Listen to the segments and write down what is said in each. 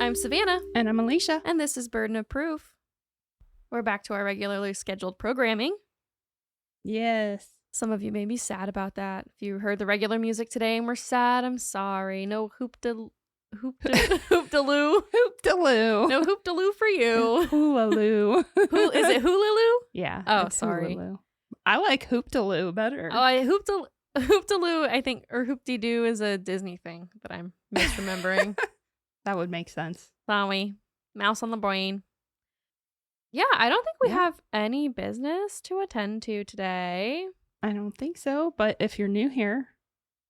I'm Savannah. And I'm Elysia. And this is Burden of Proof. We're back to our regularly scheduled programming. Yes. Some of you may be sad about that. If you heard the regular music today and were sad, I'm sorry. No hoop-de-loo. Hoop-de-loo. No hoop-de-loo for you. Hula-loo. Is it hula-loo? Yeah. Oh, sorry. Hula-loo. I like hoop-de-loo better. Oh, hoop-de-loo, I think, or hoop-de-doo is a Disney thing that I'm misremembering. That would make sense. Sorry. Mouse on the brain. Yeah, I don't think we have any business to attend to today. I don't think so, but if you're new here,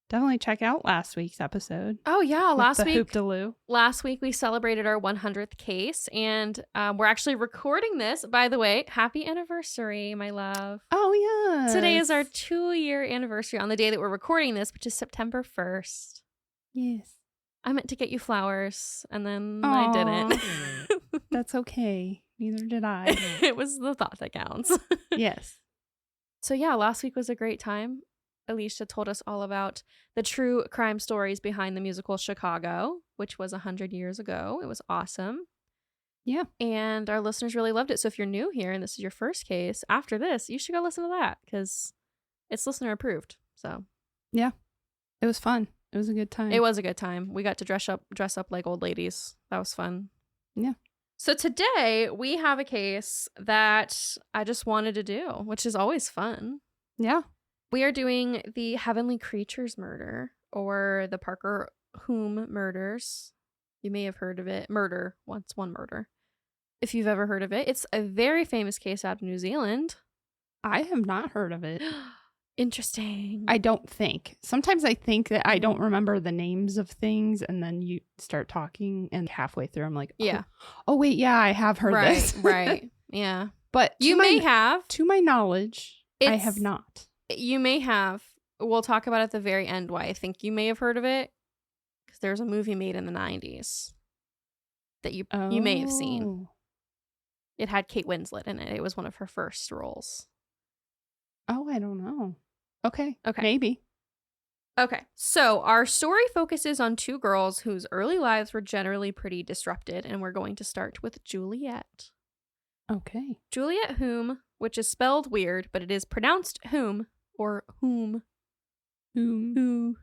definitely check out last week's episode. Oh yeah, last week. Hoop-de-loo. Last week we celebrated our 100th case, and we're actually recording this. By the way, happy anniversary, my love. Oh yeah. Today is our 2-year anniversary on the day that we're recording this, which is September 1st. Yes. I meant to get you flowers, and then Aww. I didn't. That's okay. Neither did I. It was the thought that counts. Yes. So yeah, last week was a great time. Elysia told us all about the true crime stories behind the musical Chicago, which was 100 years ago. It was awesome. Yeah. And our listeners really loved it. So if you're new here and this is your first case, after this, you should go listen to that because it's listener approved. So yeah, it was fun. It was a good time. It was a good time. We got to dress up like old ladies. That was fun. Yeah. So today we have a case that I just wanted to do, which is always fun. Yeah. We are doing the Heavenly Creatures murder, or the Parker-Hulme murders. You may have heard of it. One murder. If you've ever heard of it. It's a very famous case out of New Zealand. I have not heard of it. Interesting. I don't think. Sometimes I think that I don't remember the names of things, and then you start talking, and halfway through I'm like, yeah. Oh wait, yeah, I have heard this. Right. Yeah. But you may have. To my knowledge, I have not. You may have. We'll talk about at the very end why I think you may have heard of it. Because there's a movie made in the 90s that you may have seen. It had Kate Winslet in it. It was one of her first roles. Oh, I don't know. Okay. Maybe. Okay. So our story focuses on 2 girls whose early lives were generally pretty disrupted, and we're going to start with Juliet. Okay. Juliet Hulme, which is spelled weird, but it is pronounced Hulme or Hulme. Hulme.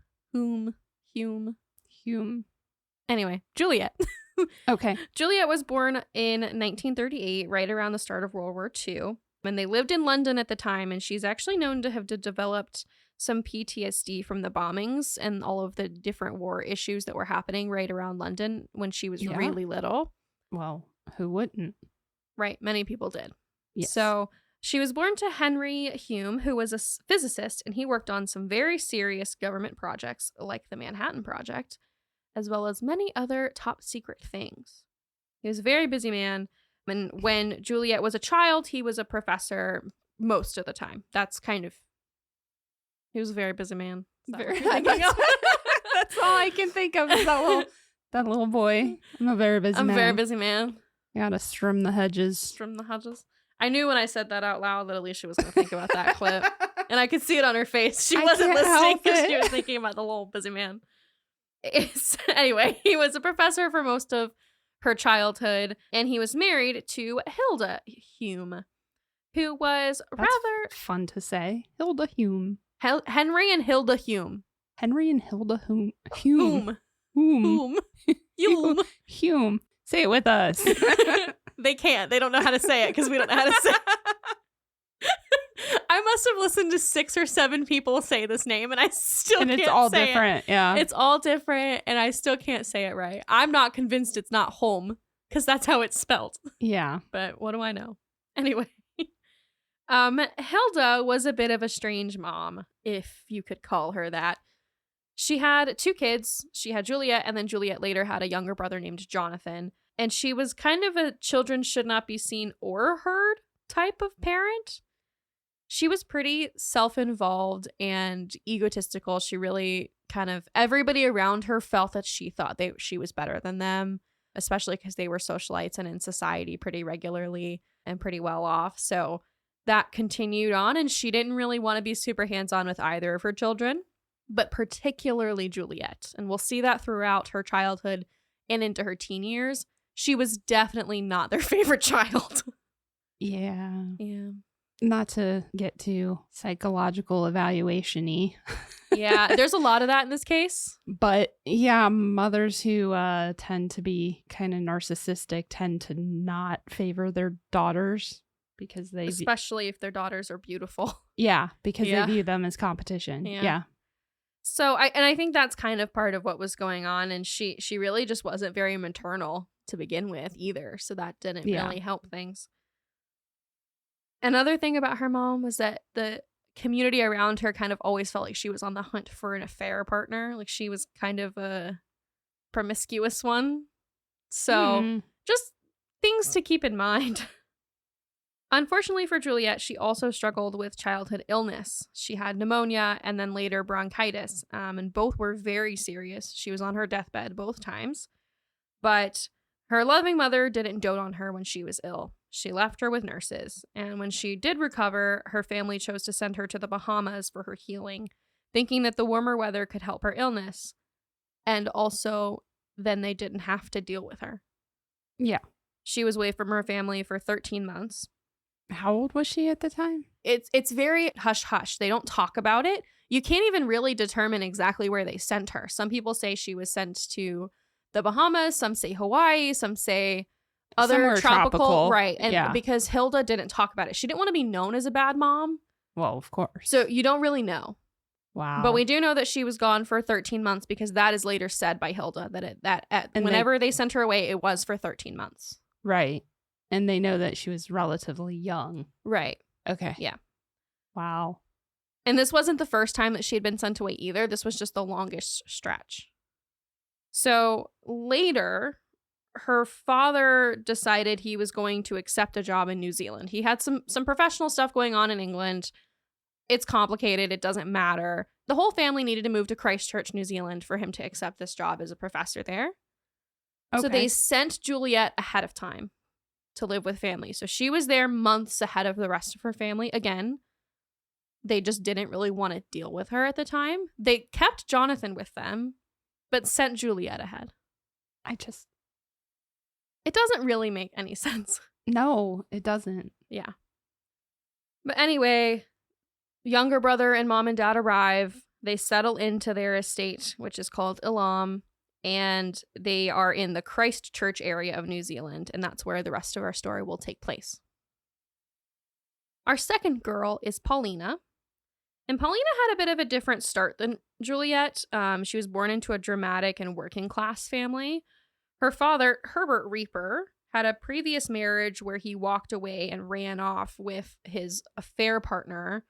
Anyway, Juliet. Okay. Juliet was born in 1938, right around the start of World War II. And they lived in London at the time, and she's actually known to have developed some PTSD from the bombings and all of the different war issues that were happening right around London when she was really little. Well, who wouldn't? Right. Many people did. Yes. So she was born to Henry Hulme, who was a physicist, and he worked on some very serious government projects like the Manhattan Project, as well as many other top secret things. He was a very busy man. And when Juliet was a child, he was a professor most of the time. He was a very busy man. That's all I can think of is that little boy. I'm a very busy man. I'm a very busy man. You gotta trim the hedges. I knew when I said that out loud that Elysia was going to think about that clip. And I could see it on her face. She wasn't listening because she was thinking about the little busy man. Anyway, he was a professor for most of her childhood, and he was married to Hilda Hulme, who was rather fun to say. Hilda Hulme. Henry and Hilda Hulme. Henry and Hilda Hulme. Hulme. Say it with us. They can't. They don't know how to say it because we don't know how to say it. I must have listened to 6 or 7 people say this name, and I still can't say it. And it's all different, yeah. It's all different, and I still can't say it right. I'm not convinced it's not Hulme, because that's how it's spelled. Yeah. But what do I know? Anyway. Hilda was a bit of a strange mom, if you could call her that. She had 2 kids. She had Juliet, and then Juliet later had a younger brother named Jonathan. And she was kind of a children should not be seen or heard type of parent. She was pretty self-involved and egotistical. She really everybody around her felt that she thought she was better than them, especially because they were socialites and in society pretty regularly and pretty well off. So that continued on, and she didn't really want to be super hands-on with either of her children, but particularly Juliet. And we'll see that throughout her childhood and into her teen years, she was definitely not their favorite child. Yeah. Yeah. Not to get too psychological evaluation-y. Yeah, there's a lot of that in this case. But yeah, mothers who tend to be kind of narcissistic tend to not favor their daughters because they... Especially if their daughters are beautiful. Yeah, because Yeah. they view them as competition. Yeah. So I think that's kind of part of what was going on. And she really just wasn't very maternal to begin with either. So that didn't really help things. Another thing about her mom was that the community around her kind of always felt like she was on the hunt for an affair partner. Like she was kind of a promiscuous one. So just things to keep in mind. Unfortunately for Juliet, she also struggled with childhood illness. She had pneumonia and then later bronchitis, and both were very serious. She was on her deathbed both times. But her loving mother didn't dote on her when she was ill. She left her with nurses, and when she did recover, her family chose to send her to the Bahamas for her healing, thinking that the warmer weather could help her illness. And also, then they didn't have to deal with her. Yeah. She was away from her family for 13 months. How old was she at the time? It's very hush-hush. They don't talk about it. You can't even really determine exactly where they sent her. Some people say she was sent to the Bahamas. Some say Hawaii. Some say other Somewhere tropical. Right. And because Hilda didn't talk about it. She didn't want to be known as a bad mom. Well, of course. So you don't really know. Wow. But we do know that she was gone for 13 months because that is later said by Hilda that whenever they sent her away, it was for 13 months. Right. And they know that she was relatively young. Right. Okay. Yeah. Wow. And this wasn't the first time that she had been sent away either. This was just the longest stretch. So later, her father decided he was going to accept a job in New Zealand. He had some professional stuff going on in England. It's complicated. It doesn't matter. The whole family needed to move to Christchurch, New Zealand for him to accept this job as a professor there. Okay. So they sent Juliet ahead of time to live with family. So she was there months ahead of the rest of her family. Again, they just didn't really want to deal with her at the time. They kept Jonathan with them, but sent Juliet ahead. It doesn't really make any sense. No, it doesn't. Yeah. But anyway, younger brother and mom and dad arrive. They settle into their estate, which is called Elysia, and they are in the Christchurch area of New Zealand, and that's where the rest of our story will take place. Our second girl is Paulina, and Paulina had a bit of a different start than Juliet. She was born into a dramatic and working class family. Her father, Herbert Reaper, had a previous marriage where he walked away and ran off with his affair partner,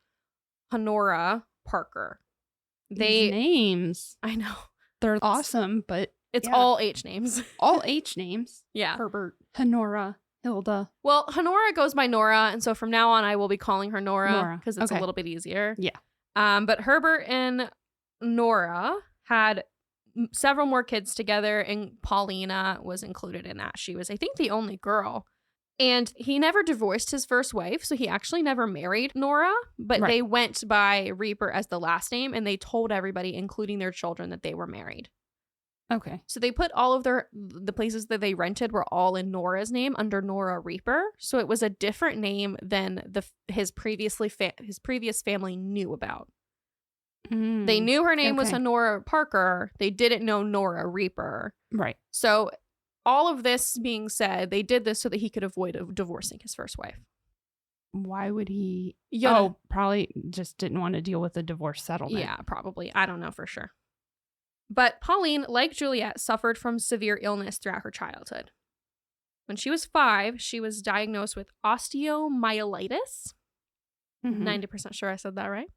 Honorah Parker. These names. I know. They're awesome, but it's all H names. All H names. Yeah. Herbert, Honorah, Hilda. Well, Honorah goes by Nora, and so from now on I will be calling her Nora because it's a little bit easier. Yeah. But Herbert and Nora had several more kids together, and Paulina was included in that. She was, I think, the only girl. And he never divorced his first wife, so he actually never married Nora, but they went by Reaper as the last name, and they told everybody, including their children, that they were married. Okay. So they put all of the places that they rented were all in Nora's name under Nora Reaper, so it was a different name than his previous family knew about. They knew her name was Honorah Parker. They didn't know Nora Reaper. Right. So all of this being said, they did this so that he could avoid divorcing his first wife. Why would he? Yeah. Oh, probably just didn't want to deal with the divorce settlement. Yeah, probably. I don't know for sure. But Pauline, like Juliet, suffered from severe illness throughout her childhood. When she was 5, she was diagnosed with osteomyelitis. 90% sure I said that right.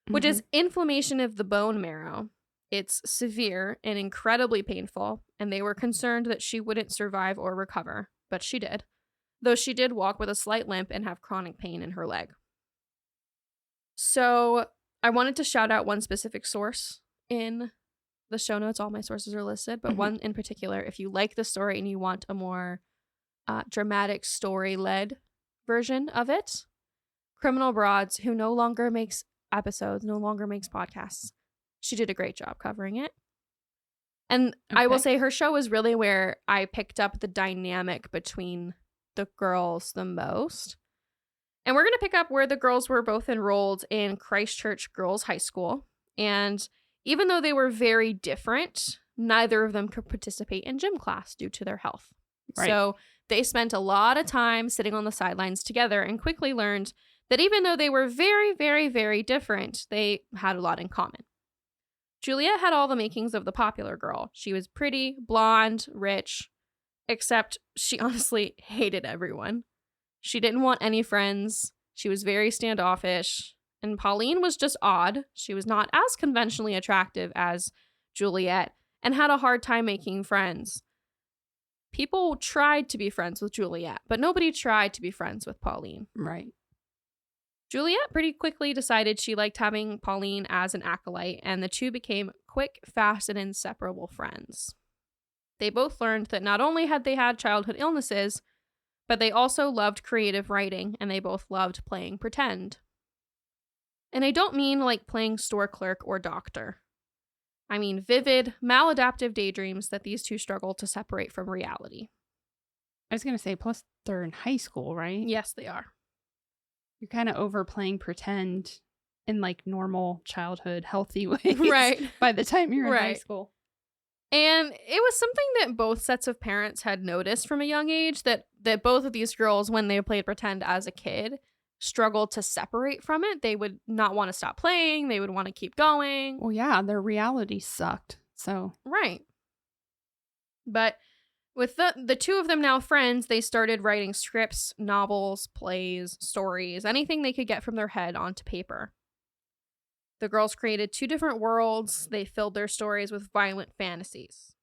Which is inflammation of the bone marrow. It's severe and incredibly painful, and they were concerned that she wouldn't survive or recover, but she did, though she did walk with a slight limp and have chronic pain in her leg. So I wanted to shout out one specific source in the show notes. All my sources are listed, but one in particular, if you like the story and you want a more dramatic story-led version of it, Criminal Broads, who no longer makes episodes, no longer makes podcasts. She did a great job covering it. And I will Okay. say her show is really where I picked up the dynamic between the girls the most. And we're going to pick up where the girls were both enrolled in Christchurch Girls High School. And even though they were very different, neither of them could participate in gym class due to their health. Right. So they spent a lot of time sitting on the sidelines together and quickly learned that even though they were very, very, very different, they had a lot in common. Juliet had all the makings of the popular girl. She was pretty, blonde, rich, except she honestly hated everyone. She didn't want any friends. She was very standoffish. And Pauline was just odd. She was not as conventionally attractive as Juliet and had a hard time making friends. People tried to be friends with Juliet, but nobody tried to be friends with Pauline. Right. Juliet pretty quickly decided she liked having Pauline as an acolyte, and the two became quick, fast, and inseparable friends. They both learned that not only had they had childhood illnesses, but they also loved creative writing, and they both loved playing pretend. And I don't mean like playing store clerk or doctor. I mean vivid, maladaptive daydreams that these two struggle to separate from reality. I was going to say, plus they're in high school, right? Yes, they are. You're kind of overplaying pretend in like normal childhood, healthy ways. Right. By the time you're in high Right. school. And it was something that both sets of parents had noticed from a young age, that both of these girls, when they played pretend as a kid, struggled to separate from it. They would not want to stop playing. They would want to keep going. Well, yeah, their reality sucked. So, Right. But with the two of them now friends, they started writing scripts, novels, plays, stories, anything they could get from their head onto paper. The girls created 2 different worlds. They filled their stories with violent fantasies.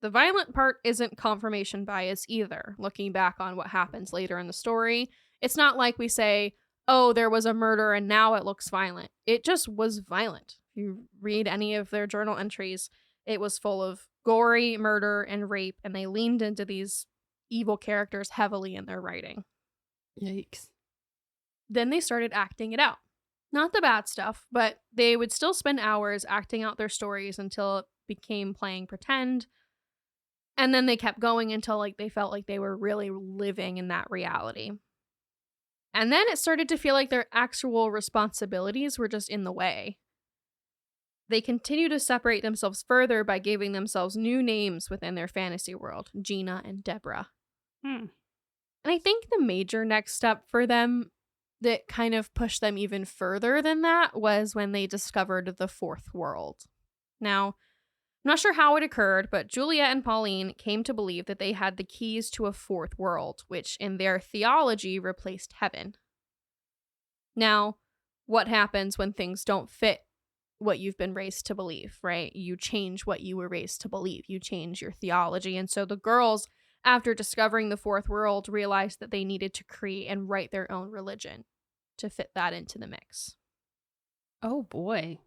The violent part isn't confirmation bias either. Looking back on what happens later in the story, it's not like we say, oh, there was a murder and now it looks violent. It just was violent. If you read any of their journal entries, it was full of gory murder and rape, and they leaned into these evil characters heavily in their writing. yikes. Then they started acting it out. Not the bad stuff, but they would still spend hours acting out their stories until it became playing pretend. And then they kept going until like they felt like they were really living in that reality. And then it started to feel like their actual responsibilities were just in the way. They continue to separate themselves further by giving themselves new names within their fantasy world, Gina and Deborah. And I think the major next step for them that kind of pushed them even further than that was when they discovered the 4th world. Now, I'm not sure how it occurred, but Juliet and Pauline came to believe that they had the keys to a 4th world, which in their theology replaced heaven. Now, what happens when things don't fit what you've been raised to believe, right? You change what you were raised to believe. You change your theology. And so the girls, after discovering the 4th world, realized that they needed to create and write their own religion to fit that into the mix. Oh, boy.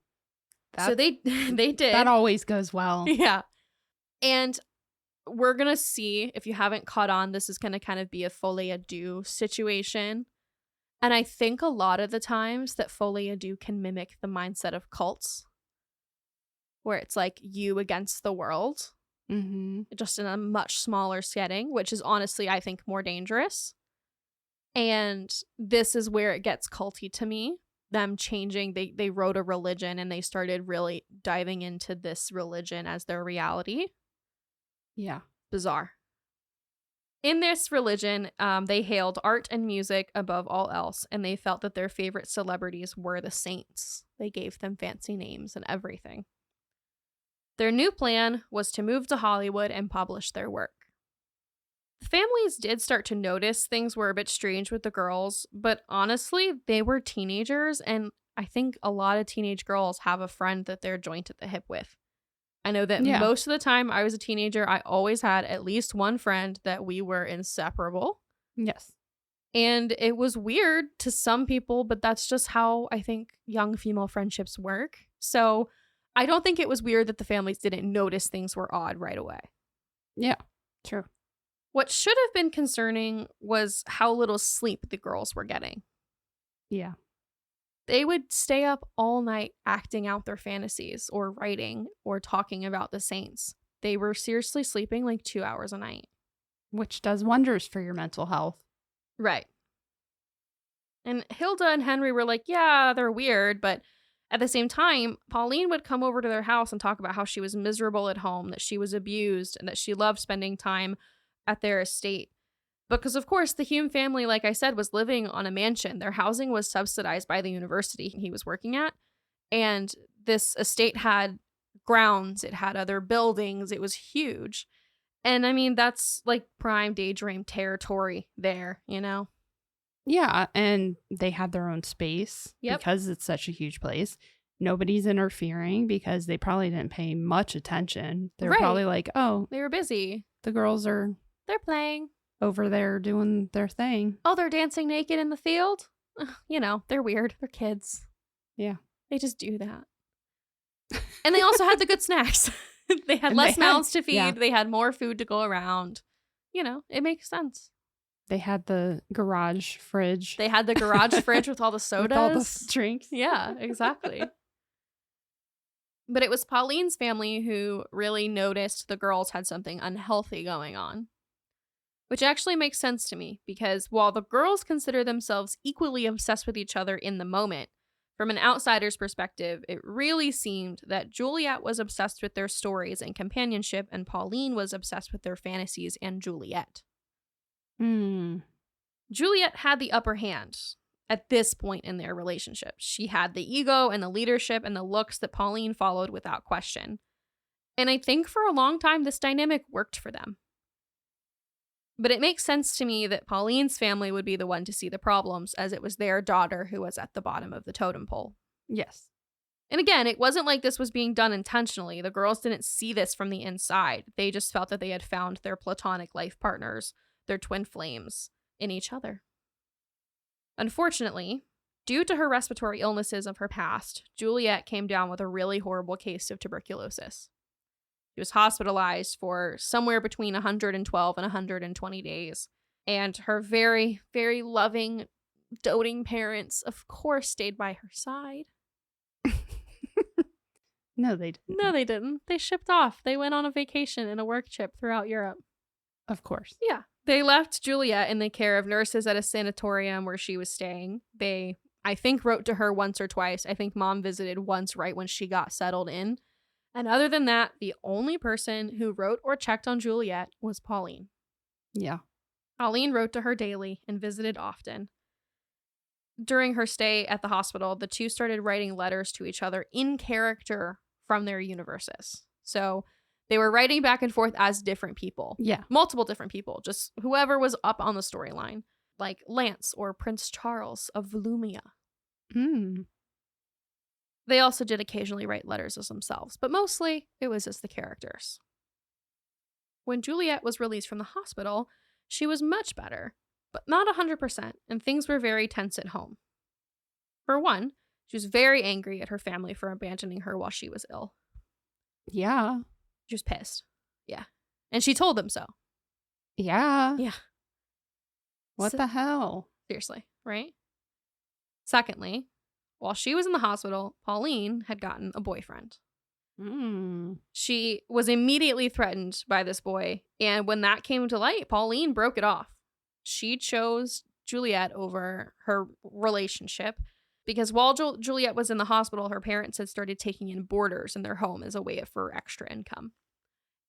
So they did. That always goes well. Yeah. And we're going to see, if you haven't caught on, this is going to kind of be a folie à deux situation. And I think a lot of the times that folie à deux can mimic the mindset of cults, where it's like you against the world, just in a much smaller setting, which is honestly, I think, more dangerous. And this is where it gets culty to me. Them changing, they wrote a religion and they started really diving into this religion as their reality. Yeah. Bizarre. In this religion, they hailed art and music above all else, and they felt that their favorite celebrities were the saints. They gave them fancy names and everything. Their new plan was to move to Hollywood and publish their work. The families did start to notice things were a bit strange with the girls, but honestly, they were teenagers, and I think a lot of teenage girls have a friend that they're joined at the hip with. I know that most of the time I was a teenager, I always had at least one friend that we were inseparable. Yes. And it was weird to some people, but that's just how I think young female friendships work. So I don't think it was weird that the families didn't notice things were odd right away. Yeah, true. What should have been concerning was how little sleep the girls were getting. Yeah. They would stay up all night acting out their fantasies or writing or talking about the saints. they were seriously sleeping like 2 hours a night. Which does wonders for your mental health. Right. And Hilda and Henry were like, yeah, they're weird, but at the same time, Pauline would come over to their house and talk about how she was miserable at home, that she was abused, and that she loved spending time at their estate. Because, of course, the Hume family, like I said, was living on a mansion. Their housing was subsidized by the university he was working at. And this estate had grounds, it had other buildings, it was huge. And I mean, that's like prime daydream territory there, you know? Yeah, and they had their own space Yep. because it's such a huge place. Nobody's interfering because they probably didn't pay much attention. They were Right. probably like, oh, They were busy. the girls are They're playing. over there doing their thing. Oh, they're dancing naked in the field? You know, they're weird. They're kids. Yeah. They just do that. And they also had the good snacks. They had And less they had- mouths to feed. yeah. They had more food to go around. You know, it makes sense. They had the garage fridge. They had the garage fridge with all the sodas. with all the drinks. Yeah, exactly. But it was Pauline's family who really noticed the girls had something unhealthy going on. Which actually makes sense to me, because while the girls consider themselves equally obsessed with each other in the moment, from an outsider's perspective, it really seemed that Juliet was obsessed with their stories and companionship, and Pauline was obsessed with their fantasies and Juliet. Juliet had the upper hand at this point in their relationship. She had the ego and the leadership and the looks that Pauline followed without question. And I think for a long time, this dynamic worked for them. But it makes sense to me that Pauline's family would be the one to see the problems, as it was their daughter who was at the bottom of the totem pole. Yes. And again, it wasn't like this was being done intentionally. The girls didn't see this from the inside. They just felt that they had found their platonic life partners, their twin flames, in each other. Unfortunately, due to her respiratory illnesses of her past, Juliet came down with a really horrible case of tuberculosis. She was hospitalized for somewhere between 112 and 120 days. And her very, very loving, doting parents, of course, stayed by her side. No, they didn't. No, they didn't. They shipped off. They went on a vacation and a work trip throughout Europe. Of course. Yeah. They left Juliet in the care of nurses at a sanatorium where she was staying. They, I think, wrote to her once or twice. I think Mom visited once right when she got settled in. And other than that, the only person who wrote or checked on Juliet was Pauline. Yeah. Pauline wrote to her daily and visited often. During her stay at the hospital, the two started writing letters to each other in character from their universes. So they were writing back and forth as different people. Yeah. Multiple different people, just whoever was up on the storyline, like Lance or Prince Charles of Volumia. They also did occasionally write letters as themselves, but mostly it was as the characters. When Juliet was released from the hospital, she was much better, but not 100%, and things were very tense at home. For one, she was very angry at her family for abandoning her while she was ill. Yeah. She was pissed. Yeah. And she told them so. Yeah. Yeah. What So- the hell? Seriously, right? Secondly, while she was in the hospital, Pauline had gotten a boyfriend. She was immediately threatened by this boy, and when that came to light, Pauline broke it off. She chose Juliet over her relationship because while Juliet was in the hospital, her parents had started taking in boarders in their home as a way for extra income.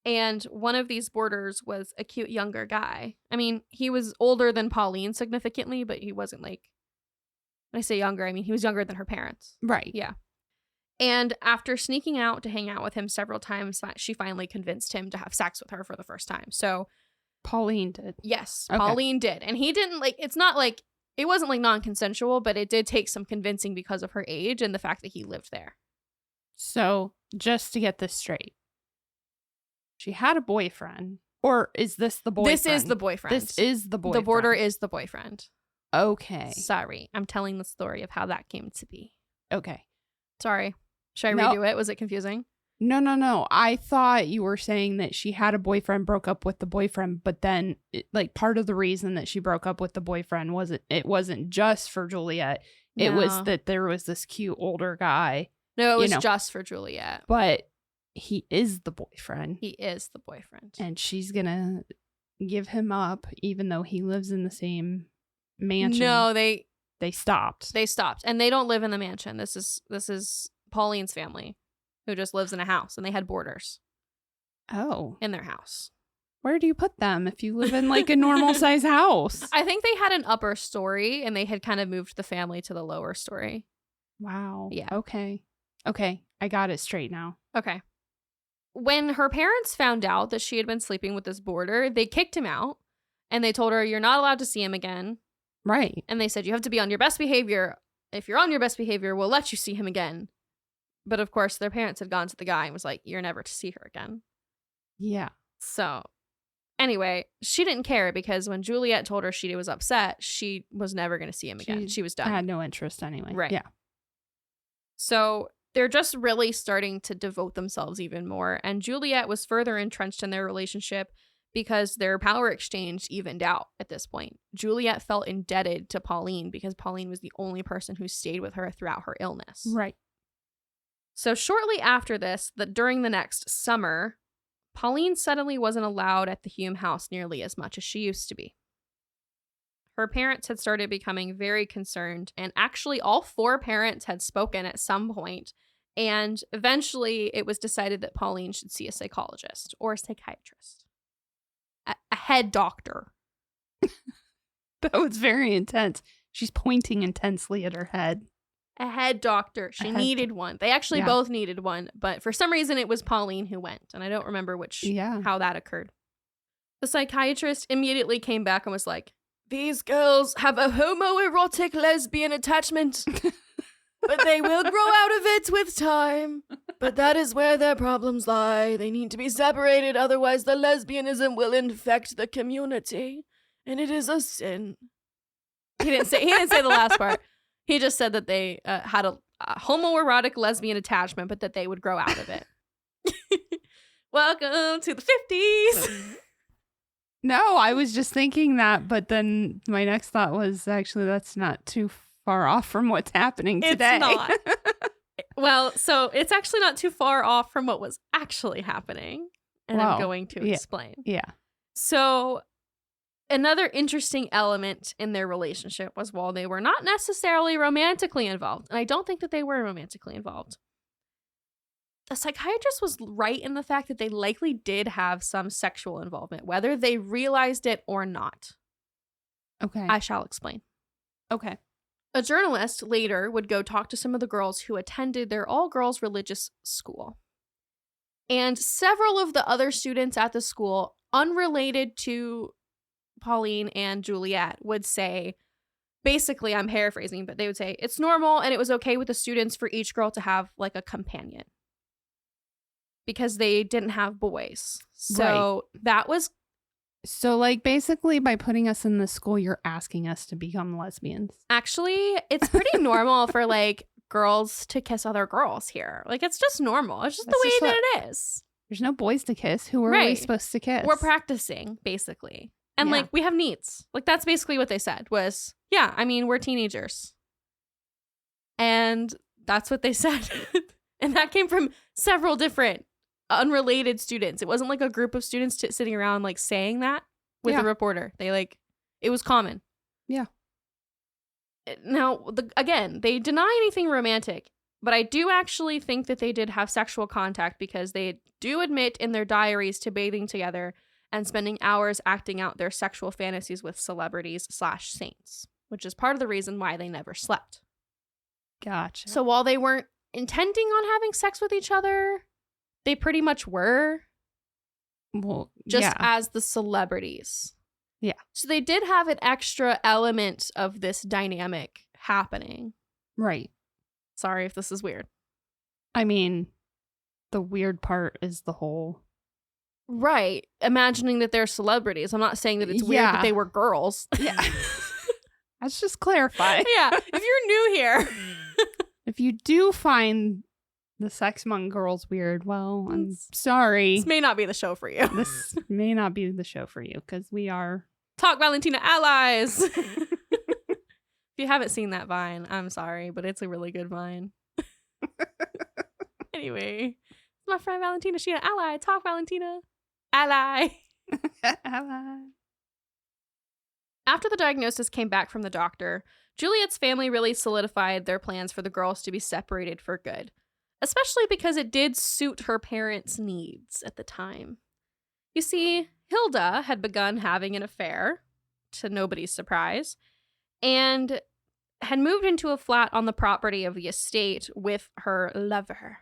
And one of these boarders was a cute younger guy. I mean, he was older than Pauline significantly, but he wasn't like, when I say younger, I mean he was younger than her parents. Right. Yeah. And after sneaking out to hang out with him several times, she finally convinced him to have sex with her for the first time. So Pauline did. yes, Okay. Pauline did. And he didn't like, it's not like, it wasn't like non-consensual, but it did take some convincing because of her age and the fact that he lived there. So, just to get this straight, she had a boyfriend, or is this the boyfriend? This is the boyfriend. This is the boyfriend. The boarder is the boyfriend. Okay. Sorry, I'm telling the story of how that came to be. Okay. Sorry. Should I No. redo it? Was it confusing? No. I thought you were saying that she had a boyfriend, broke up with the boyfriend, but then like part of the reason that she broke up with the boyfriend wasn't just for Juliet. It was No. that there was this cute older guy. No, it was know. just for Juliet. But he is the boyfriend. He is the boyfriend. And she's going to give him up even though he lives in the same mansion. No, they stopped. They stopped. And they don't live in the mansion. This is Pauline's family who just lives in a house, and they had boarders. Oh. In their house. Where do you put them if you live in like a normal size house? I think they had an upper story and they had kind of moved the family to the lower story. Wow. Yeah. Okay. I got it straight now. Okay. When her parents found out that she had been sleeping with this boarder, they kicked him out and they told her, you're not allowed to see him again. Right. And they said, you have to be on your best behavior. If you're on your best behavior, we'll let you see him again. But of course, their parents had gone to the guy and was like, you're never to see her again. Yeah. So anyway, she didn't care because when Juliet told her she was upset, she was never going to see him again. She was done. Had no interest anyway. Right. Yeah. So they're just really starting to devote themselves even more. And Juliet was further entrenched in their relationship because their power exchange evened out at this point. Juliet felt indebted to Pauline because Pauline was the only person who stayed with her throughout her illness. Right. So shortly after this, during the next summer, Pauline suddenly wasn't allowed at the Hulme house nearly as much as she used to be. Her parents had started becoming very concerned, and actually all 4 parents had spoken at some point, and eventually it was decided that Pauline should see a psychologist or a psychiatrist. A head doctor. That was very intense. She's pointing intensely at her head. A head doctor. She needed one. They actually both needed one, but for some reason it was Pauline who went, and I don't remember how that occurred. The psychiatrist immediately came back and was like, these girls have a homoerotic lesbian attachment, but they will grow out of it with time. But that is where their problems lie. They need to be separated, otherwise the lesbianism will infect the community, and it is a sin. He didn't say the last part. He just said that they had a homoerotic lesbian attachment, but that they would grow out of it. Welcome to the 50s. No, I was just thinking that, but then my next thought was actually that's not too far off from what's happening today. It's not. Well, so it's actually not too far off from what was actually happening, and I'm going to explain. Yeah. So another interesting element in their relationship was while they were not necessarily romantically involved, and I don't think that they were romantically involved, the psychiatrist was right in the fact that they likely did have some sexual involvement, whether they realized it or not. Okay. I shall explain. Okay. A journalist later would go talk to some of the girls who attended their all-girls religious school. And several of the other students at the school, unrelated to Pauline and Juliet, would say, basically, I'm paraphrasing, but they would say, it's normal and it was okay with the students for each girl to have like a companion. Because they didn't have boys. So that was... So, like, basically, by putting us in this school, you're asking us to become lesbians. Actually, it's pretty normal for, like, girls to kiss other girls here. Like, it's just normal. It's just the way that it is. There's no boys to kiss. Who are we supposed to kiss? We're practicing, basically. And, like, we have needs. Like, that's basically what they said was, yeah, I mean, we're teenagers. And that's what they said. And that came from several different unrelated students. It wasn't like a group of students sitting around like saying that with a reporter. They it was common. Yeah. Now, again, they deny anything romantic, but I do actually think that they did have sexual contact because they do admit in their diaries to bathing together and spending hours acting out their sexual fantasies with celebrities / saints, which is part of the reason why they never slept. Gotcha. So while they weren't intending on having sex with each other, they pretty much were. Well, just as the celebrities. Yeah. So they did have an extra element of this dynamic happening. Right. Sorry if this is weird. I mean, the weird part is the whole... Right. Imagining that they're celebrities. I'm not saying that it's weird that they were girls. Yeah. Let's just clarify. Yeah. If you're new here. If you do find the sex among girls weird, well, I'm sorry. This may not be the show for you. This may not be the show for you because we are... Talk Valentina allies. If you haven't seen that Vine, I'm sorry, but it's a really good Vine. Anyway, My friend Valentina, she an ally. Talk, Valentina. Ally. Ally. After the diagnosis came back from the doctor, Juliet's family really solidified their plans for the girls to be separated for good, especially because it did suit her parents' needs at the time. You see, Hilda had begun having an affair, to nobody's surprise, and had moved into a flat on the property of the estate with her lover.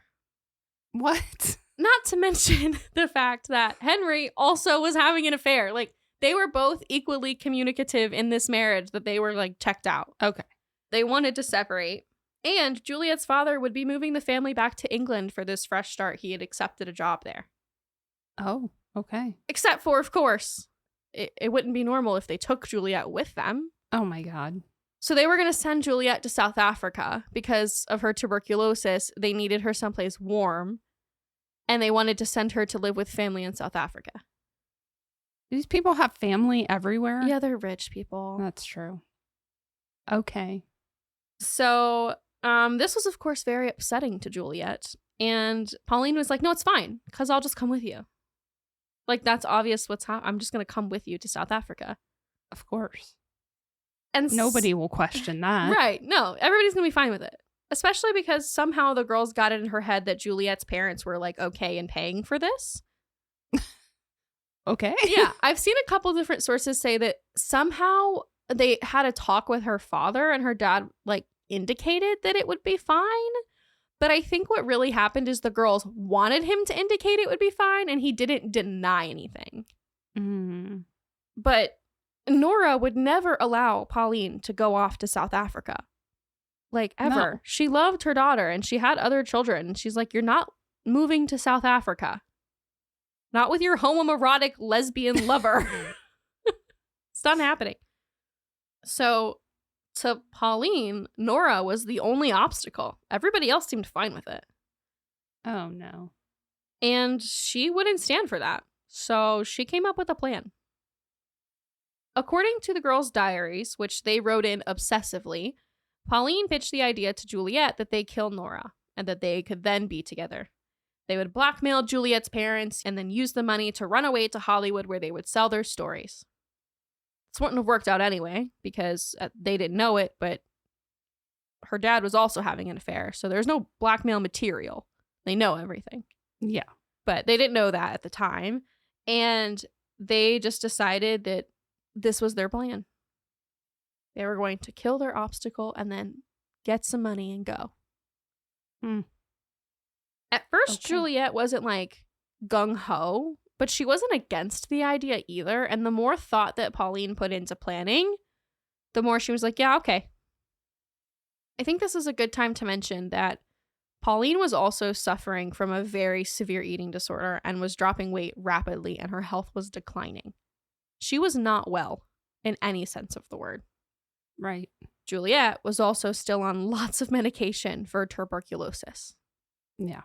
What? Not to mention the fact that Henry also was having an affair. Like, they were both equally communicative in this marriage that they were, like, checked out. Okay. They wanted to separate. And Juliet's father would be moving the family back to England for this fresh start. He had accepted a job there. Oh, okay. Except for, of course, it wouldn't be normal if they took Juliet with them. Oh, my God. So they were going to send Juliet to South Africa because of her tuberculosis. They needed her someplace warm. And they wanted to send her to live with family in South Africa. These people have family everywhere? Yeah, they're rich people. That's true. Okay. So this was, of course, very upsetting to Juliet. And Pauline was like, no, it's fine, because I'll just come with you. Like, that's obvious what's happening. I'm just going to come with you to South Africa. Of course. And nobody will question that. Right. No, everybody's going to be fine with it. Especially because somehow the girls got it in her head that Juliet's parents were, like, okay in paying for this. Okay. Yeah, I've seen a couple different sources say that somehow they had a talk with her father and her dad, like, indicated that it would be fine. But I think what really happened is the girls wanted him to indicate it would be fine and he didn't deny anything. Mm. But Nora would never allow Pauline to go off to South Africa. Like, ever. No. She loved her daughter and she had other children. And she's like, you're not moving to South Africa. Not with your homoerotic lesbian lover. It's not happening. So, to Pauline, Nora was the only obstacle. Everybody else seemed fine with it. Oh, no. And she wouldn't stand for that. So, she came up with a plan. According to the girls' diaries, which they wrote in obsessively, Pauline pitched the idea to Juliet that they kill Nora and that they could then be together. They would blackmail Juliet's parents and then use the money to run away to Hollywood where they would sell their stories. This wouldn't have worked out anyway because they didn't know it, but her dad was also having an affair. So there's no blackmail material. They know everything. Yeah. But they didn't know that at the time. And they just decided that this was their plan. They were going to kill their obstacle and then get some money and go. At first, Okay. Juliet wasn't like gung-ho, but she wasn't against the idea either. And the more thought that Pauline put into planning, the more she was like, yeah, okay. I think this is a good time to mention that Pauline was also suffering from a very severe eating disorder and was dropping weight rapidly, and her health was declining. She was not well in any sense of the word. Right. Juliet was also still on lots of medication for tuberculosis. Yeah.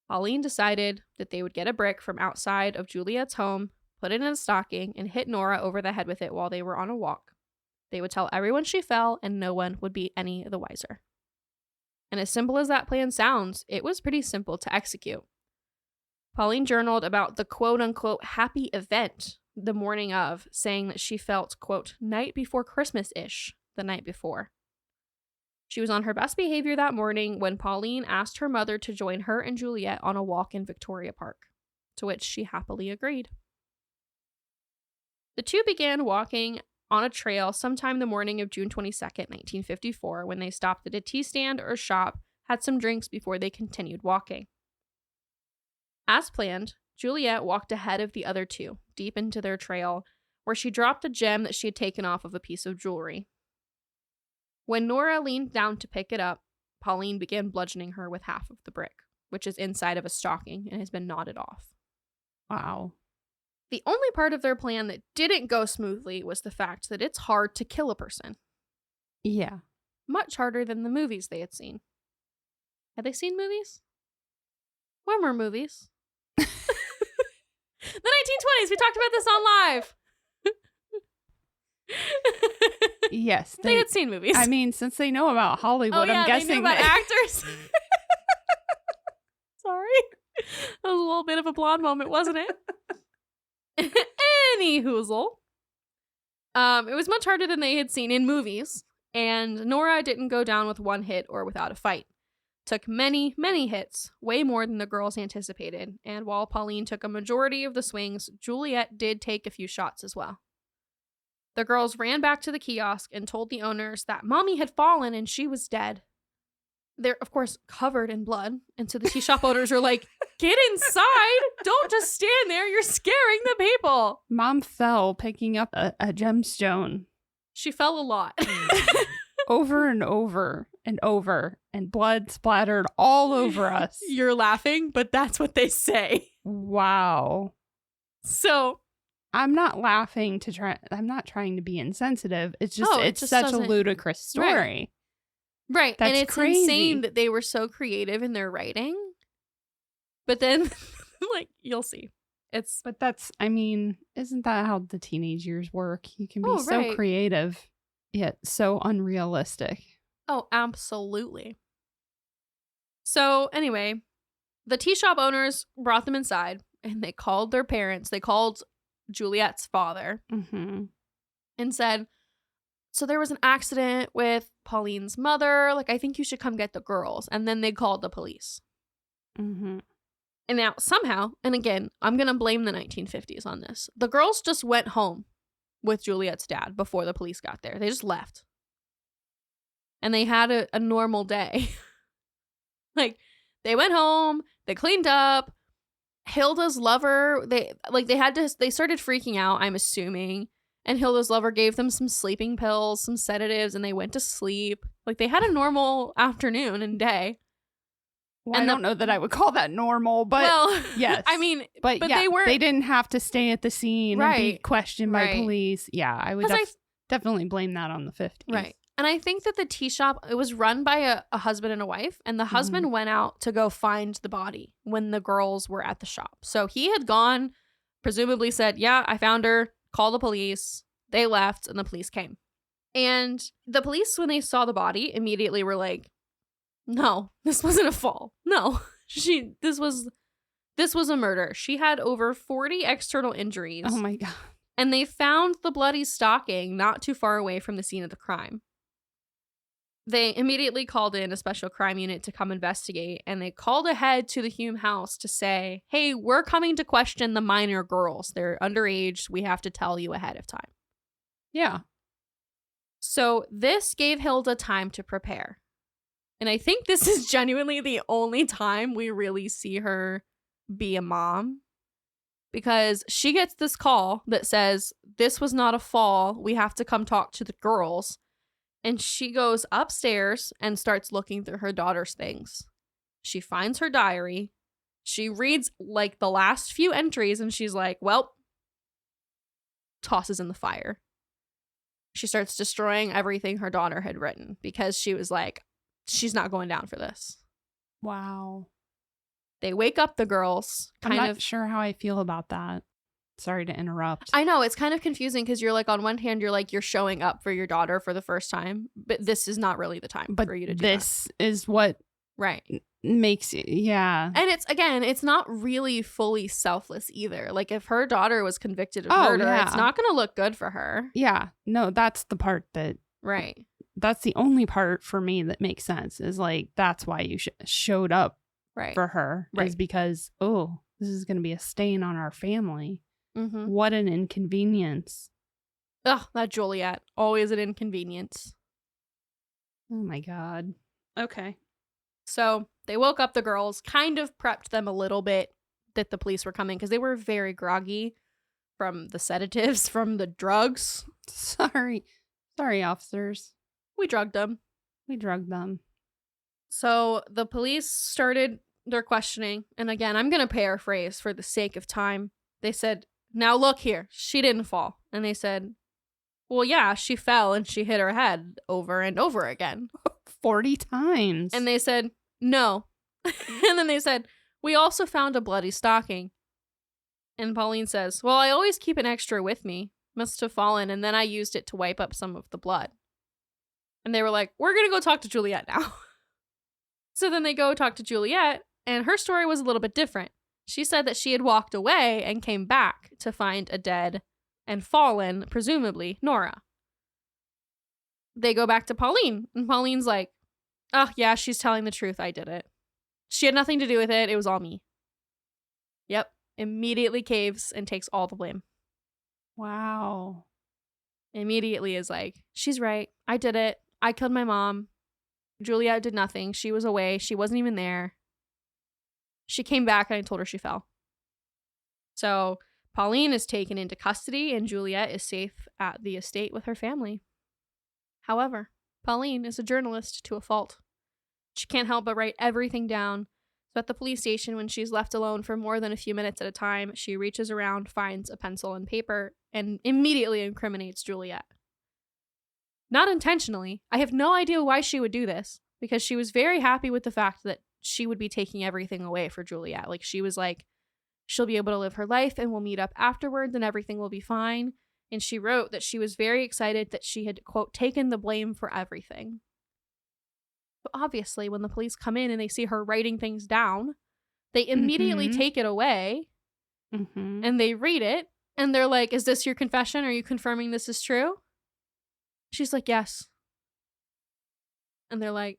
Pauline decided that they would get a brick from outside of Juliet's home, put it in a stocking, and hit Nora over the head with it while they were on a walk. They would tell everyone she fell, and no one would be any the wiser. And as simple as that plan sounds, it was pretty simple to execute. Pauline journaled about the quote-unquote happy event the morning of, saying that she felt, quote, night before Christmas-ish the night before. She was on her best behavior that morning when Pauline asked her mother to join her and Juliet on a walk in Victoria Park, to which she happily agreed. The two began walking on a trail sometime the morning of June 22nd, 1954, when they stopped at a tea stand or shop, had some drinks before they continued walking. As planned, Juliet walked ahead of the other two, deep into their trail, where she dropped a gem that she had taken off of a piece of jewelry. When Nora leaned down to pick it up, Pauline began bludgeoning her with half of the brick, which is inside of a stocking and has been knotted off. Wow. The only part of their plan that didn't go smoothly was the fact that it's hard to kill a person. Yeah. Much harder than the movies they had seen. Had they seen movies? When were movies? The 1920s! We talked about this on live! Yes. They had seen movies. I mean, since they know about Hollywood, oh, yeah, I'm guessing they knew about actors. Sorry. That was a little bit of a blonde moment, wasn't it? Any hoozle. It was much harder than they had seen in movies, and Nora didn't go down with one hit or without a fight. Took many, many hits, way more than the girls anticipated, and while Pauline took a majority of the swings, Juliet did take a few shots as well. The girls ran back to the kiosk and told the owners that Mommy had fallen and she was dead. They're, of course, covered in blood, and so the tea shop owners are like, get inside! Don't just stand there, you're scaring the people! Mom fell picking up a gemstone. She fell a lot. Over and over and over, and blood splattered all over us. You're laughing, but that's what they say. Wow. So I'm not laughing to try. I'm not trying to be insensitive. It's just it's such a ludicrous story. Right. That's and it's crazy. insane that they were so creative in their writing. But then, like, you'll see. But that's, I mean, isn't that how the teenage years work? You can be so right. creative, yet so unrealistic. Oh, absolutely. So anyway, the tea shop owners brought them inside and they called their parents. They called Juliet's father and said, so there was an accident with Pauline's mother. Like, I think you should come get the girls. And then they called the police. And now somehow, and again, I'm going to blame the 1950s on this. The girls just went home with Juliet's dad before the police got there. They just left. And they had a normal day. Like, they went home, they cleaned up. Hilda's lover, they started freaking out, I'm assuming. And Hilda's lover gave them some sleeping pills, some sedatives, and they went to sleep. Like, they had a normal afternoon and day. Well, and I don't know that I would call that normal, but yes. I mean, but yeah, they didn't have to stay at the scene and be questioned by Right. police. Yeah, I would definitely blame that on the 50s. Right. And I think that the tea shop, it was run by a husband and a wife, and the husband went out to go find the body when the girls were at the shop. So he had gone, presumably said, yeah, I found her, call the police. They left, and the police came. And the police, when they saw the body, immediately were like, no, this wasn't a fall. No, this was a murder. She had over 40 external injuries. Oh my God. And they found the bloody stocking not too far away from the scene of the crime. They immediately called in a special crime unit to come investigate, and they called ahead to the Hulme house to say, hey, we're coming to question the minor girls. They're underage. We have to tell you ahead of time. Yeah. So this gave Hilda time to prepare. And I think this is genuinely the only time we really see her be a mom. Because she gets this call that says, this was not a fall. We have to come talk to the girls. And she goes upstairs and starts looking through her daughter's things. She finds her diary. She reads like the last few entries and she's like, well, tosses in the fire. She starts destroying everything her daughter had written because she was like, she's not going down for this. Wow. They wake up the girls. I'm not sure how I feel about that. Sorry to interrupt. I know, it's kind of confusing because you're like, on one hand, you're like, you're showing up for your daughter for the first time, but this is not really the time for you to do this is what makes it, yeah. And it's not really fully selfless either. Like, if her daughter was convicted of murder, it's not going to look good for her. Yeah, no, that's the part that... Right. That's the only part for me that makes sense, is like, that's why you showed up for her. Is because, oh, this is going to be a stain on our family. What an inconvenience. Ugh, that Juliet. Always an inconvenience. Oh my God. Okay. So they woke up the girls, kind of prepped them a little bit that the police were coming because they were very groggy from the sedatives, from the drugs. Sorry, officers. We drugged them. So the police started their questioning. And again, I'm going to paraphrase for the sake of time. They said, now look here, she didn't fall. And they said, well, yeah, she fell and she hit her head over and over again. 40 times. And they said, no. And then they said, we also found a bloody stocking. And Pauline says, well, I always keep an extra with me. Must have fallen, and then I used it to wipe up some of the blood. And they were like, we're going to go talk to Juliet now. So then they go talk to Juliet, And her story was a little bit different. She said that she had walked away and came back to find a dead and fallen, presumably, Nora. They go back to Pauline, and Pauline's like, oh, yeah, she's telling the truth. I did it. She had nothing to do with it. It was all me. Yep. Immediately caves and takes all the blame. Wow. Immediately is like, she's right. I did it. I killed my mom. Juliet did nothing. She was away. She wasn't even there. She came back and I told her she fell. So Pauline is taken into custody and Juliet is safe at the estate with her family. However, Pauline is a journalist to a fault. She can't help but write everything down. So at the police station, when she's left alone for more than a few minutes at a time, she reaches around, finds a pencil and paper, and immediately incriminates Juliet. Not intentionally. I have no idea why she would do this, because she was very happy with the fact that she would be taking everything away for Juliet. Like, she was like, she'll be able to live her life and we'll meet up afterwards and everything will be fine. And she wrote that she was very excited that she had, quote, taken the blame for everything. But obviously, when the police come in and they see her writing things down, they immediately take it away and they read it and they're like, is this your confession? Are you confirming this is true? She's like, yes. And they're like,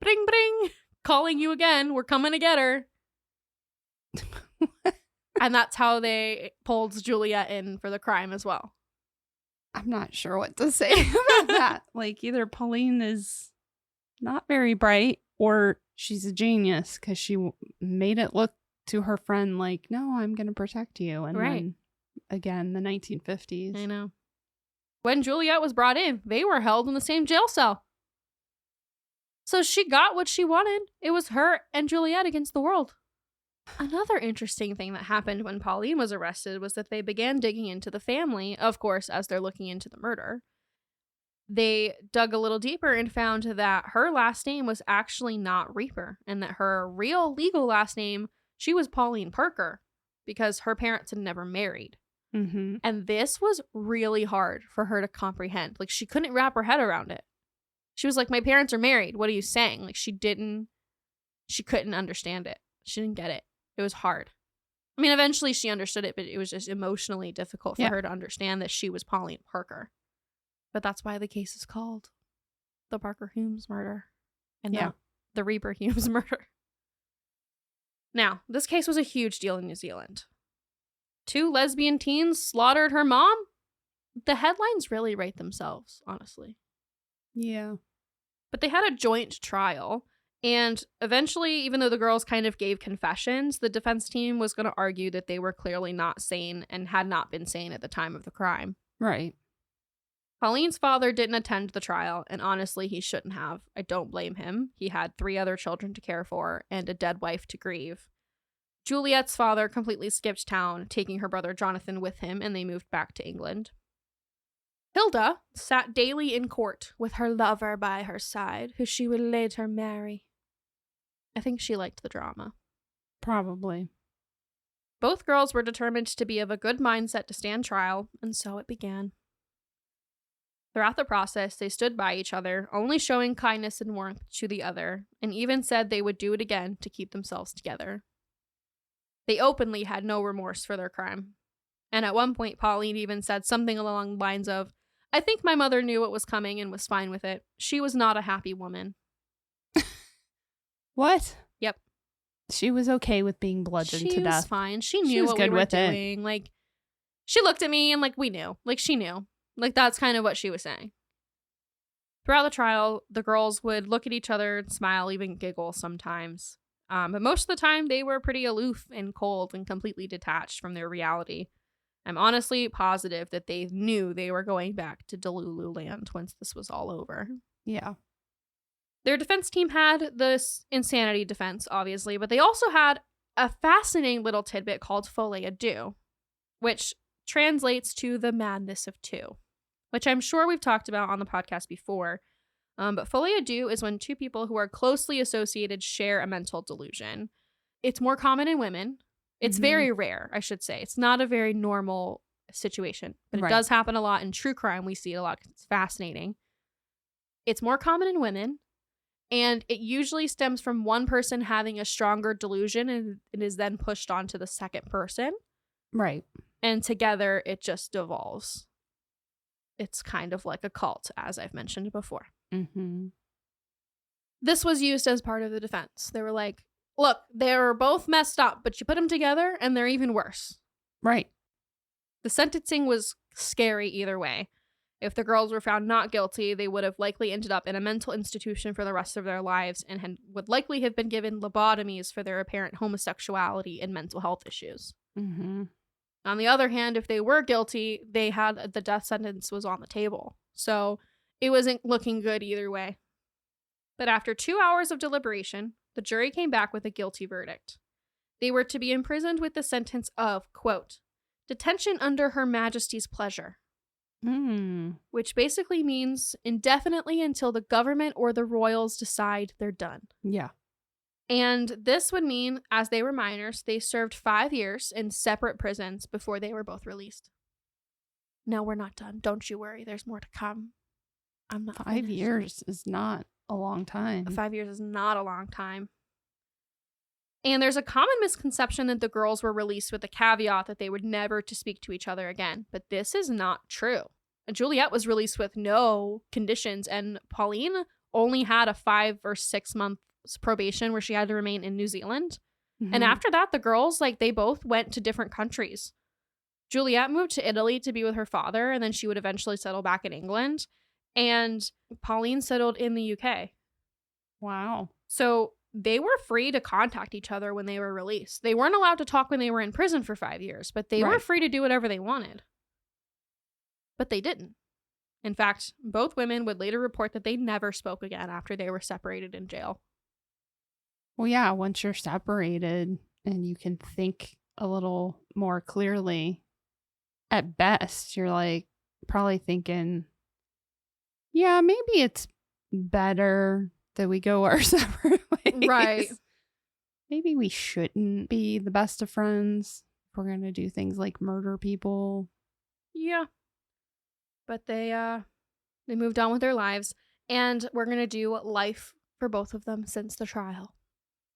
bring, bring, calling you again. We're coming to get her. And that's how they pulled Juliet in for the crime as well. I'm not sure what to say about that. Like, either Pauline is not very bright or she's a genius because she made it look to her friend like, no, I'm going to protect you. And then, again, the 1950s. I know. When Juliet was brought in, they were held in the same jail cell. So she got what she wanted. It was her and Juliet against the world. Another interesting thing that happened when Pauline was arrested was that they began digging into the family, of course, as they're looking into the murder. They dug a little deeper and found that her last name was actually not Reaper, and that her real legal last name, she was Pauline Parker, because her parents had never married. And this was really hard for her to comprehend. Like, she couldn't wrap her head around it. She was like, my parents are married. What are you saying? Like, she couldn't understand it. She didn't get it. It was hard. I mean, eventually she understood it, but it was just emotionally difficult for her to understand that she was Pauline Parker. But that's why the case is called the Parker-Hulme murder and not the Reaper-Hulme murder. Now, this case was a huge deal in New Zealand. 2 lesbian teens slaughtered her mom? The headlines really write themselves, honestly. Yeah. But they had a joint trial. And eventually, even though the girls kind of gave confessions, the defense team was going to argue that they were clearly not sane and had not been sane at the time of the crime. Right. Pauline's father didn't attend the trial, and honestly, he shouldn't have. I don't blame him. He had 3 other children to care for and a dead wife to grieve. Juliet's father completely skipped town, taking her brother Jonathan with him, and they moved back to England. Hilda sat daily in court with her lover by her side, who she would later marry. I think she liked the drama. Probably. Both girls were determined to be of a good mindset to stand trial, and so it began. Throughout the process, they stood by each other, only showing kindness and warmth to the other, and even said they would do it again to keep themselves together. They openly had no remorse for their crime. And at one point, Pauline even said something along the lines of, I think my mother knew what was coming and was fine with it. She was not a happy woman. What? Yep. She was okay with being bludgeoned to death. She was fine. She knew what we were doing. Like, she looked at me and, like, we knew. Like, she knew. Like, that's kind of what she was saying. Throughout the trial, the girls would look at each other and smile, even giggle sometimes. But most of the time, they were pretty aloof and cold and completely detached from their reality. I'm honestly positive that they knew they were going back to Delulu land once this was all over. Yeah. Their defense team had this insanity defense, obviously, but they also had a fascinating little tidbit called folie à deux, which translates to the madness of 2, which I'm sure we've talked about on the podcast before. But folie à deux is when 2 people who are closely associated share a mental delusion. It's more common in women. It's very rare, I should say. It's not a very normal situation, but it does happen a lot in true crime. We see it a lot because it's fascinating. It's more common in women, And it usually stems from one person having a stronger delusion and it is then pushed onto the second person. Right. And together it just devolves. It's kind of like a cult, as I've mentioned before. Mm-hmm. This was used as part of the defense. They were like, look, they're both messed up, but you put them together and they're even worse. Right. The sentencing was scary either way. If the girls were found not guilty, they would have likely ended up in a mental institution for the rest of their lives and would likely have been given lobotomies for their apparent homosexuality and mental health issues. Mm-hmm. On the other hand, if they were guilty, the death sentence was on the table. So it wasn't looking good either way. But after 2 hours of deliberation, the jury came back with a guilty verdict. They were to be imprisoned with the sentence of, quote, detention under Her Majesty's pleasure. Which basically means indefinitely until the government or the royals decide they're done. Yeah. And this would mean, as they were minors, they served 5 years in separate prisons before they were both released. No, we're not done. Don't you worry. There's more to come. I'm not 5 years is not a long time. 5 years is not a long time. And there's a common misconception that the girls were released with the caveat that they would never to speak to each other again. But this is not true. Juliet was released with no conditions, and Pauline only had a 5 or 6 months probation where she had to remain in New Zealand. Mm-hmm. And after that, the girls, they both went to different countries. Juliet moved to Italy to be with her father, and then she would eventually settle back in England. And Pauline settled in the UK. Wow. So they were free to contact each other when they were released. They weren't allowed to talk when they were in prison for 5 years, but they were free to do whatever they wanted. But they didn't. In fact, both women would later report that they never spoke again after they were separated in jail. Well, yeah, once you're separated and you can think a little more clearly, at best, you're probably thinking, yeah, maybe it's better that we go our separate ways. Right. Maybe we shouldn't be the best of friends if we're going to do things like murder people. Yeah. But they moved on with their lives, and we're going to do life for both of them since the trial.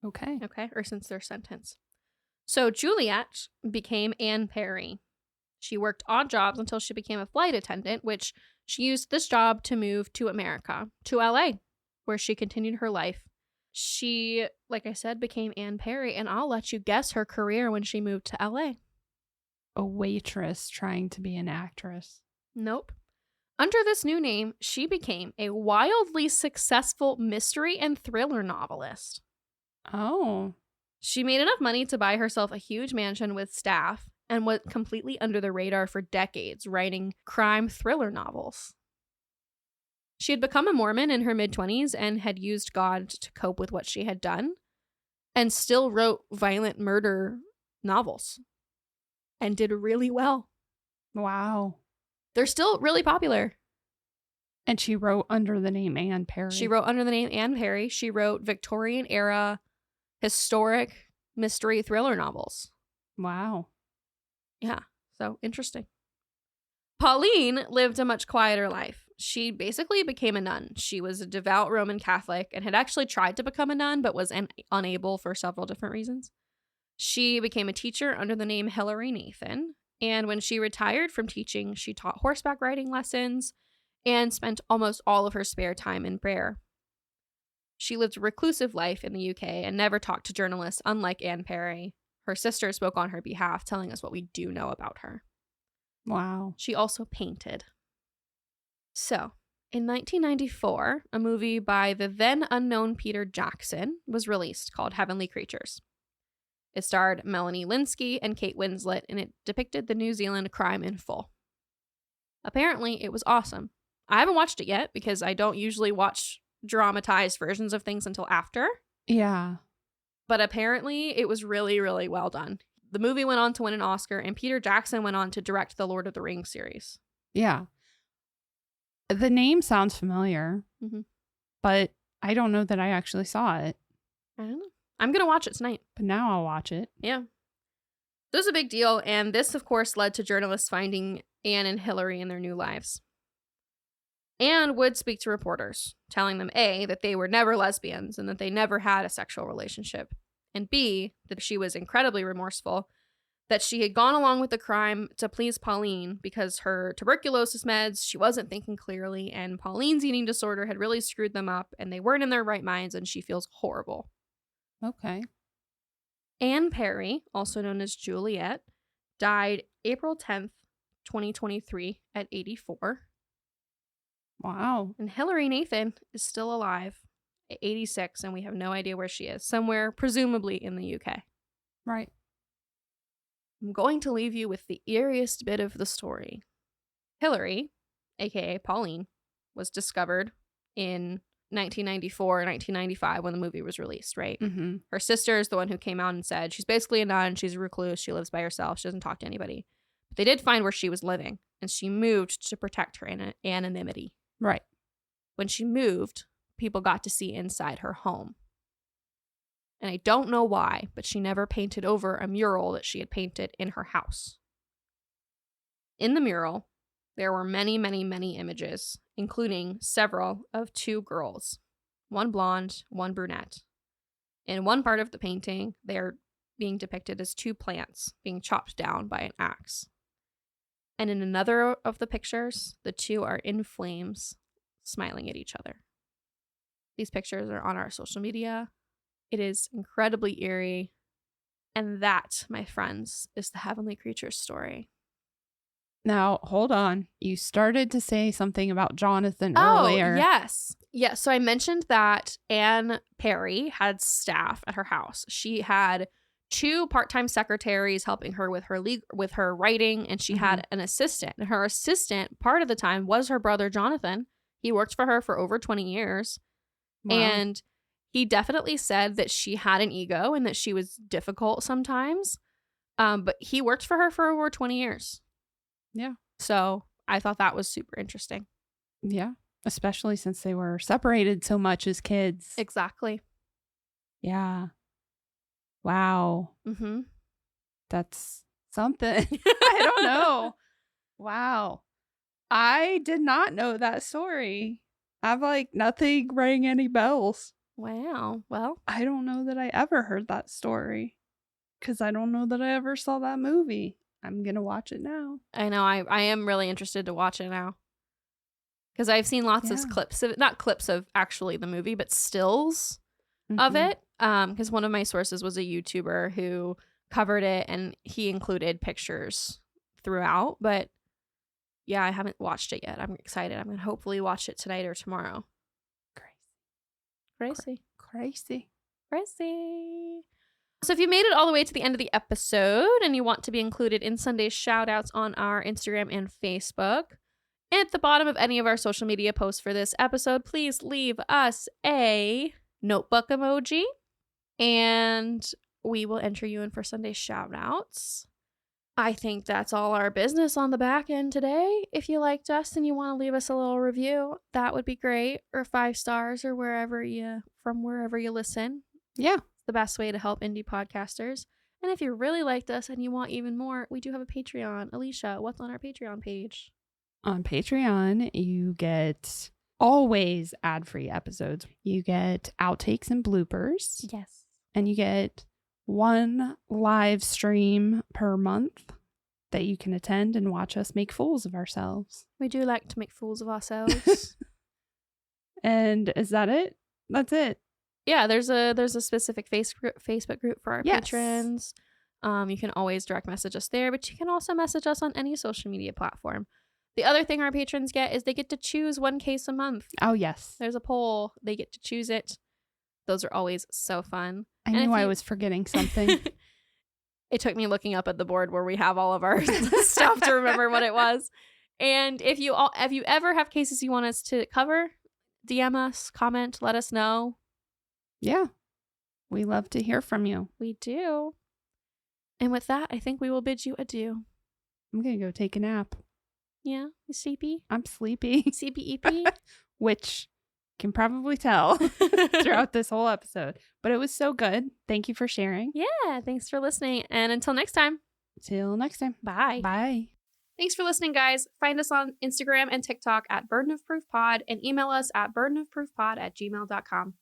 Okay. Okay, or since their sentence. So Juliet became Anne Perry. She worked odd jobs until she became a flight attendant, which she used this job to move to America, to LA, where she continued her life. She, like I said, became Anne Perry, and I'll let you guess her career when she moved to LA. A waitress trying to be an actress. Nope. Under this new name, she became a wildly successful mystery and thriller novelist. Oh. She made enough money to buy herself a huge mansion with staff and went completely under the radar for decades, writing crime thriller novels. She had become a Mormon in her mid-20s and had used God to cope with what she had done, and still wrote violent murder novels and did really well. Wow. They're still really popular. And she wrote under the name Anne Perry. She wrote under the name Anne Perry. She wrote Victorian era historic mystery thriller novels. Wow. Yeah, so interesting. Pauline lived a much quieter life. She basically became a nun. She was a devout Roman Catholic and had actually tried to become a nun, but was unable for several different reasons. She became a teacher under the name Hilary Nathan. And when she retired from teaching, she taught horseback riding lessons and spent almost all of her spare time in prayer. She lived a reclusive life in the UK and never talked to journalists, unlike Anne Perry. Her sister spoke on her behalf, telling us what we do know about her. Wow. She also painted. So, in 1994, a movie by the then unknown Peter Jackson was released called Heavenly Creatures. It starred Melanie Lynskey and Kate Winslet, and it depicted the New Zealand crime in full. Apparently, it was awesome. I haven't watched it yet because I don't usually watch dramatized versions of things until after. Yeah. But apparently, it was really, really well done. The movie went on to win an Oscar, and Peter Jackson went on to direct the Lord of the Rings series. Yeah. The name sounds familiar, but I don't know that I actually saw it. I don't know. I'm going to watch it tonight. But now I'll watch it. Yeah. This was a big deal, and this, of course, led to journalists finding Anne and Hilary in their new lives. Anne would speak to reporters, telling them A, that they were never lesbians and that they never had a sexual relationship, and B, that she was incredibly remorseful, that she had gone along with the crime to please Pauline because her tuberculosis meds, she wasn't thinking clearly, and Pauline's eating disorder had really screwed them up, and they weren't in their right minds, and she feels horrible. Okay. Anne Perry, also known as Juliet, died April 10th, 2023 at 84. Wow. And Hilary Nathan is still alive at 86, and we have no idea where she is. Somewhere, presumably in the UK. Right. I'm going to leave you with the eeriest bit of the story. Hilary, aka Pauline, was discovered in 1994 or 1995 when the movie was released, right? Mm-hmm. Her sister is the one who came out and said she's basically a nun, she's a recluse, she lives by herself, she doesn't talk to anybody. But they did find where she was living, and she moved to protect her anonymity. Right. When she moved, people got to see inside her home. And I don't know why, but she never painted over a mural that she had painted in her house. In the mural, there were many, many, many images, including several of two girls, one blonde, one brunette. In one part of the painting, they're being depicted as two plants being chopped down by an axe. And in another of the pictures, the two are in flames, smiling at each other. These pictures are on our social media. It is incredibly eerie. And that, my friends, is the Heavenly Creatures story. Now, hold on. You started to say something about Jonathan earlier. Oh, yes. Yeah, so I mentioned that Anne Perry had staff at her house. She had 2 part-time secretaries helping her with her writing, and she had an assistant. And her assistant, part of the time, was her brother Jonathan. He worked for her for over 20 years. Wow. And he definitely said that she had an ego and that she was difficult sometimes. But he worked for her for over 20 years. Yeah. So I thought that was super interesting. Yeah. Especially since they were separated so much as kids. Exactly. Yeah. Wow. Mm-hmm. That's something. I don't know. Wow. I did not know that story. I've nothing rang any bells. Wow. Well, I don't know that I ever heard that story because I don't know that I ever saw that movie. I'm going to watch it now. I know. I am really interested to watch it now because I've seen lots of clips of it, not clips of actually the movie, but stills of it. Because one of my sources was a YouTuber who covered it and he included pictures throughout. But yeah, I haven't watched it yet. I'm excited. I'm going to hopefully watch it tonight or tomorrow. Crazy. So if you made it all the way to the end of the episode and you want to be included in Sunday's shoutouts on our Instagram and Facebook, at the bottom of any of our social media posts for this episode, please leave us a notebook emoji and we will enter you in for Sunday's shoutouts. I think that's all our business on the back end today. If you liked us and you want to leave us a little review, that would be great. Or 5 stars or wherever you listen. Yeah. The best way to help indie podcasters. And if you really liked us and you want even more, we do have a Patreon. Elysia, what's on our Patreon page? On Patreon, you get always ad-free episodes. You get outtakes and bloopers. Yes. And you get 1 live stream per month that you can attend and watch us make fools of ourselves. We do like to make fools of ourselves. And is that it? That's it. Yeah, there's a specific Facebook group for our patrons. You can always direct message us there, but you can also message us on any social media platform. The other thing our patrons get is they get to choose 1 case a month. Oh, yes. There's a poll. They get to choose it. Those are always so fun. I knew I was forgetting something. It took me looking up at the board where we have all of our stuff to remember what it was. And if you ever have cases you want us to cover, DM us, comment, let us know. Yeah. We love to hear from you. We do. And with that, I think we will bid you adieu. I'm going to go take a nap. Yeah? You sleepy? I'm sleepy. Sleepy-eepy? Which can probably tell throughout this whole episode. But it was so good. Thank you for sharing. Yeah, thanks for listening. And until next time. Till next time. Bye. Bye. Thanks for listening, guys. Find us on Instagram and TikTok at burdenofproofpod and email us at burdenofproofpod@gmail.com.